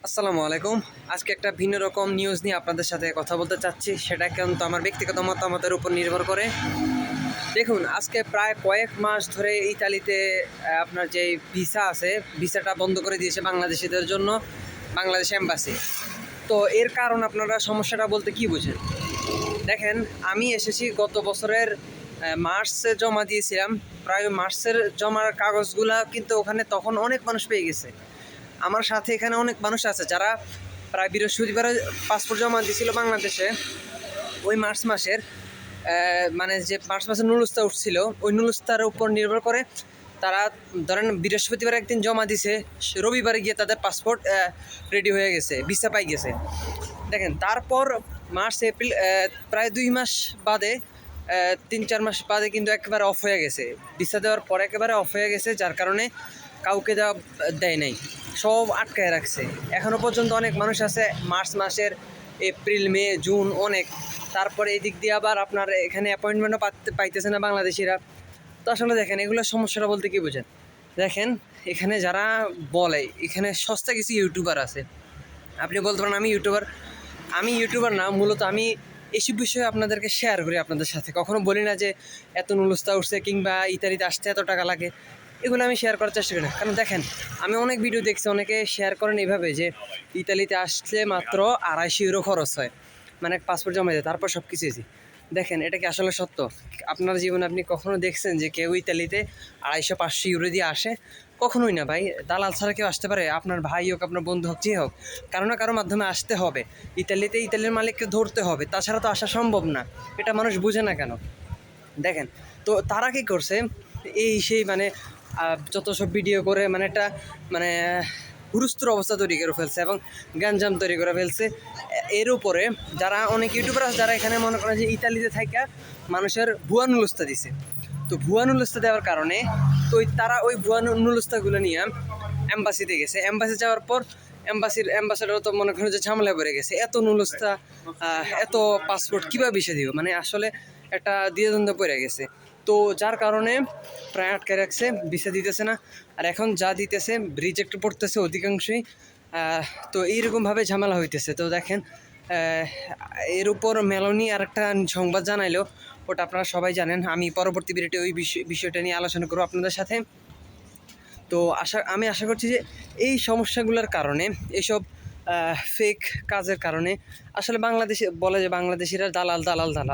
আসসালামু আলাইকুম। আজকে একটা ভিন্ন রকম নিউজ নিয়ে আপনাদের সাথে কথা বলতে চাচ্ছি। সেটা কিন্তু আমার ব্যক্তিগত মতামতের উপর নির্ভর করে। দেখুন, আজকে প্রায় কয়েক মাস ধরে ইতালিতে আপনার যে ভিসা আছে, ভিসাটা বন্ধ করে দিয়েছে বাংলাদেশিদের জন্য বাংলাদেশ এম্বাসি। তো এর কারণ আপনারা সমস্যাটা বলতে কি বুঝেন? দেখেন, আমি এসেছি গত বছরের মার্চে জমা দিয়েছিলাম। প্রায় মার্চের জমার কাগজগুলা কিন্তু ওখানে তখন অনেক মানুষ পেয়ে গেছে। আমার সাথে এখানে অনেক মানুষ আছে যারা প্রায় বৃহস্পতিবারে পাসপোর্ট জমা দিয়েছিল বাংলাদেশে। ওই মার্চ মাসের মানে যে মার্চ মাসের নুলুস্তা উঠছিল, ওই নুলুস্তার উপর নির্ভর করে তারা ধরেন বৃহস্পতিবার একদিন জমা দিছে, রবিবারে গিয়ে তাদের পাসপোর্ট রেডি হয়ে গেছে, ভিসা পাই গেছে। দেখেন, তারপর মার্চ এপ্রিল প্রায় 2 মাস বাদে 3-4 মাস বাদে কিন্তু একেবারে অফ হয়ে গেছে। ভিসা দেওয়ার পর একেবারে অফ হয়ে গেছে, যার কারণে কাউকে দেয় নাই, সব আটকায় রাখছে। এখনও পর্যন্ত অনেক মানুষ আছে মার্চ মাসের, এপ্রিল মে জুন অনেক। তারপরে এই দিক দিয়ে আবার আপনার এখানে অ্যাপয়েন্টমেন্টও পাইতেছে না বাংলাদেশিরা। তো আসলে দেখেন, এগুলো সমস্যাটা বলতে কি বোঝেন? দেখেন, এখানে যারা বলে এখানে সস্তা কিছু ইউটিউবার আছে। আপনি বলতে পারেন আমি ইউটিউবার না, মূলত আমি এসব বিষয়ে আপনাদেরকে শেয়ার করি আপনাদের সাথে। কখনো বলি না যে এত নুলুস্তা উঠছে কিংবা ইতালিতে আসতে এত টাকা লাগে, এগুলো আমি শেয়ার করার চেষ্টা করি না। কারণ দেখেন, আমি অনেক ভিডিও দেখছি, অনেকে শেয়ার করেন এইভাবে যে ইতালিতে আসলে মাত্র 250 ইউরো খরচ হয়, মানে পাসপোর্ট জমা দেয়, তারপর সব কিছু এসি। দেখেন, এটা কি আসলে সত্য? আপনার জীবনে আপনি কখনো দেখছেন যে কেউ ইতালিতে 250-500 ইউরো দিয়ে আসে? কখনোই না ভাই। দালাল ছাড়া কেউ আসতে পারে? আপনার ভাই হোক, আপনার বন্ধু হোক, যে হোক, কারো না কারো মাধ্যমে আসতে হবে। ইতালিতে ইতালির মালিককে ধরতে হবে, তাছাড়া তো আসা সম্ভব না। এটা মানুষ বুঝে না কেন? দেখেন, তো তারা কী করছে, এই সেই মানে যত সব ভিডিও করে মানে একটা মানে হুরুস্তুর অবস্থা তৈরি করে ফেলছে এবং গ্যাঞ্জাম তৈরি করে ফেলছে। এর উপরে যারা অনেক ইউটিউবার আছে, যারা এখানে মনে করেন যে ইতালিতে থাকা মানুষের ভুয়া নুলস্তা দিছে। তো ভুয়া নুলস্তা দেওয়ার কারণে তো তারা ওই ভুয়া নুলস্তাগুলো নিয়ে এম্বাসিতে গেছে। এম্বাসি যাওয়ার পর অ্যাম্বাসেডারও তো মনে করেন যে ঝামেলায় পড়ে গেছে। এত নুলস্তা, এত পাসপোর্ট কীভাবে বিষে দিব, মানে আসলে একটা দ্বিধাদ্বন্দ্ব পড়ে গেছে। তো যার কারণে প্রায় আটকে রাখছে, ভিসা দিতেছে না। আর এখন যা দিতেছে রিজেক্ট পড়তেছে অধিকাংশই। তো এইরকমভাবে ঝামেলা হইতেছে। তো দেখেন, এর উপর মেলোনি আর একটা সংবাদ জানাইলো, ওটা আপনারা সবাই জানেন। আমি পরবর্তী ভিডিওতে ওই বিষয়টা নিয়ে আলোচনা করবো আপনাদের সাথে। তো আমি আশা করছি যে এই সমস্যাগুলোর কারণে, এইসব ফেক কাজের কারণে আসলে বাংলাদেশে বলে যে বাংলাদেশিরা দালাল।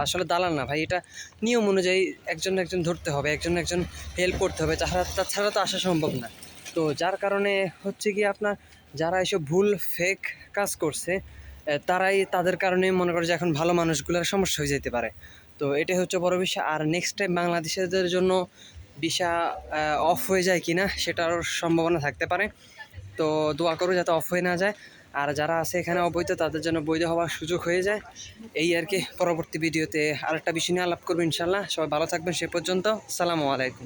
আসলে দালাল না ভাই, এটা নিয়ম অনুযায়ী একজন ধরতে হবে, একজন হেল্প করতে হবে, তাছাড়া তো আসা সম্ভব না। তো যার কারণে হচ্ছে কি, আপনার যারা এসব ভুল ফেক কাজ করছে তাদের কারণে মনে করে যে এখন ভালো মানুষগুলোর সমস্যা হয়ে যেতে পারে। তো এটাই হচ্ছে বড় বিষয়। আর নেক্সট টাইম বাংলাদেশিদের জন্য ভিসা অফ হয়ে যায় কি না সেটার সম্ভাবনা থাকতে পারে। তো দোয়া করো যাতে অফ হয়ে না যায়। আর যারা আছে এখানে অবৈধ, তাদের জন্য বৈধ হওয়ার সুযোগ হয়ে যায়। এই আর কি। পরবর্তী ভিডিওতে আরেকটা বিষয় নিয়ে আলাপ করবো ইনশাল্লাহ। সবাই ভালো থাকবেন। সে পর্যন্ত আসসালামু আলাইকুম।